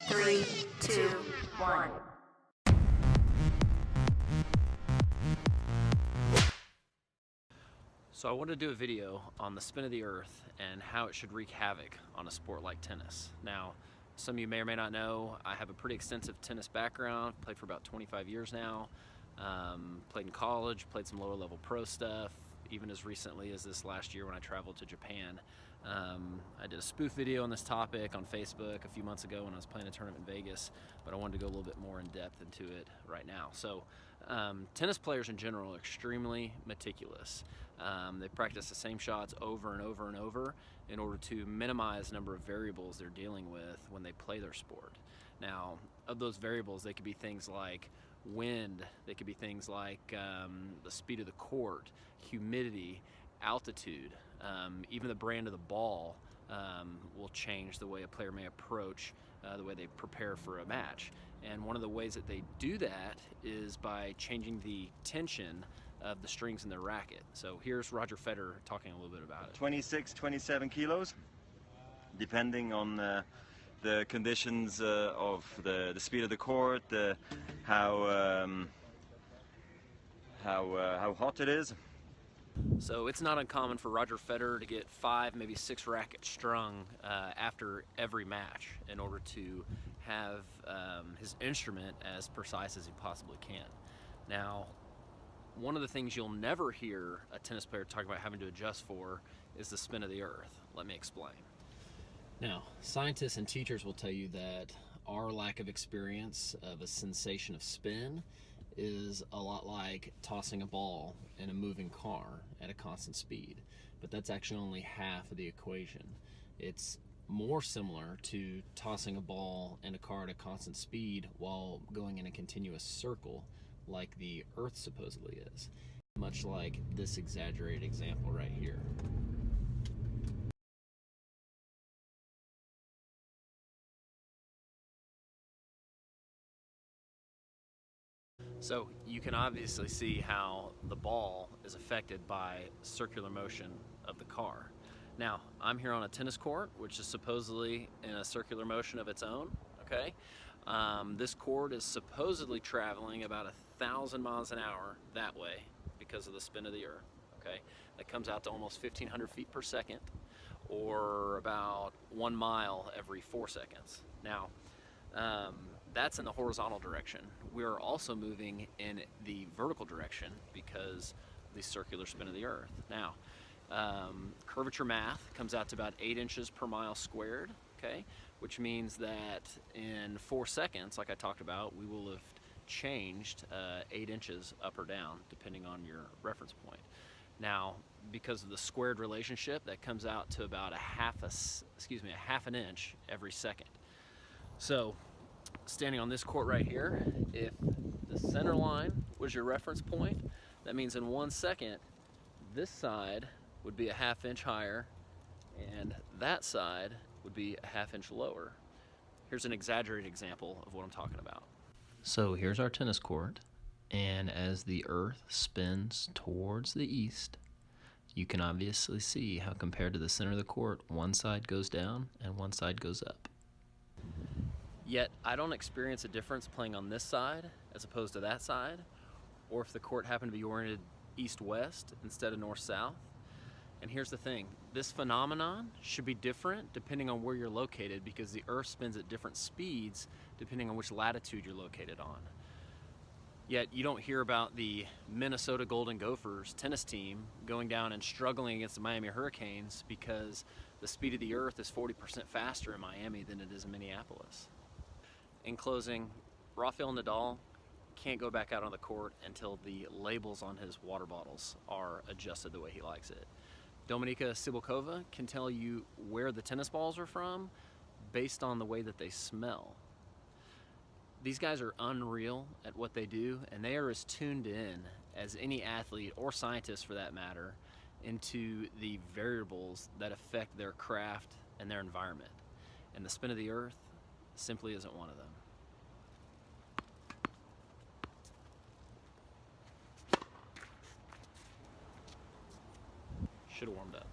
3, 2, 1. So I wanted to do a video on the spin of the earth and how it should wreak havoc on a sport like tennis. Now, some of you may or may not know, I have a pretty extensive tennis background, played for about 25 years now, played in college, played some lower level pro stuff, even as recently as this last year when I traveled to Japan. I did a spoof video on this topic on Facebook a few months ago when I was playing a tournament in Vegas, but I wanted to go a little bit more in depth into it right now. So tennis players in general are extremely meticulous. They practice the same shots over and over and over in order to minimize the number of variables they're dealing with when they play their sport. Now, of those variables, they could be things like wind, they could be things like the speed of the court, humidity, altitude, even the brand of the ball will change the way a player may approach the way they prepare for a match. And one of the ways that they do that is by changing the tension of the strings in their racket. So here's Roger Federer talking a little bit about it. 26, 27 kilos, depending on the conditions of the speed of the court, how hot it is. So it's not uncommon for Roger Federer to get 5, maybe 6 rackets strung after every match in order to have his instrument as precise as he possibly can. Now, one of the things you'll never hear a tennis player talk about having to adjust for is the spin of the earth. Let me explain. Now, scientists and teachers will tell you that our lack of experience of a sensation of spin is a lot like tossing a ball in a moving car at a constant speed, but that's actually only half of the equation. It's more similar to tossing a ball in a car at a constant speed while going in a continuous circle like the earth supposedly is, much like this exaggerated example right here. So you can obviously see how the ball is affected by circular motion of the car. Now, I'm here on a tennis court, which is supposedly in a circular motion of its own, okay? This court is supposedly traveling about 1,000 miles an hour that way because of the spin of the earth, okay? That comes out to almost 1,500 feet per second, or about 1 mile every 4 seconds. Now, that's in the horizontal direction. We're also moving in the vertical direction because of the circular spin of the earth. Now, curvature math comes out to about 8 inches per mile squared, okay? Which means that in 4 seconds, like I talked about, we will have changed 8 inches up or down, depending on your reference point. Now, because of the squared relationship, that comes out to about a half an inch every second. So, standing on this court right here, if the center line was your reference point, that means in 1 second, this side would be a ½ inch higher, and that side would be a ½ inch lower. Here's an exaggerated example of what I'm talking about. So here's our tennis court, and as the earth spins towards the east, you can obviously see how compared to the center of the court, one side goes down and one side goes up. Yet I don't experience a difference playing on this side as opposed to that side, or if the court happened to be oriented east-west instead of north-south. And here's the thing, this phenomenon should be different depending on where you're located because the earth spins at different speeds depending on which latitude you're located on. Yet you don't hear about the Minnesota Golden Gophers tennis team going down and struggling against the Miami Hurricanes because the speed of the earth is 40% faster in Miami than it is in Minneapolis. In closing, Rafael Nadal can't go back out on the court until the labels on his water bottles are adjusted the way he likes it. Dominika Cibulkova can tell you where the tennis balls are from based on the way that they smell. These guys are unreal at what they do, and they are as tuned in as any athlete or scientist for that matter into the variables that affect their craft and their environment. And the spin of the earth simply isn't one of them. Should have warmed up.